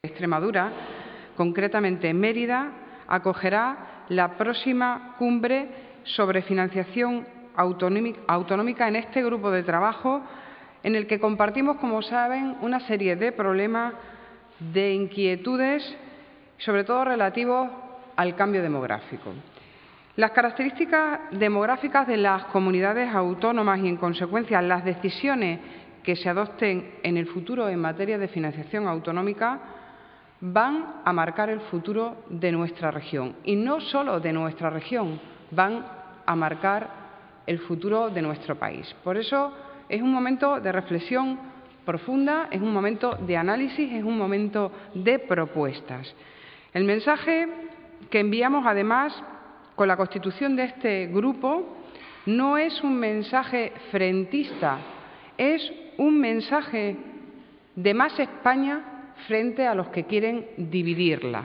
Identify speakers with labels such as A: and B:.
A: Extremadura, concretamente Mérida, acogerá la próxima cumbre sobre financiación autonómica en este grupo de trabajo, en el que compartimos, como saben, una serie de problemas, de inquietudes, sobre todo relativos al cambio demográfico. Las características demográficas de las comunidades autónomas y, en consecuencia, las decisiones que se adopten en el futuro en materia de financiación autonómica van a marcar el futuro de nuestra región. Y no solo de nuestra región, van a marcar el futuro de nuestro país. Por eso es un momento de reflexión profunda, es un momento de análisis, es un momento de propuestas. El mensaje que enviamos, además, con la constitución de este grupo, no es un mensaje frentista, es un mensaje de más España frente a los que quieren dividirla.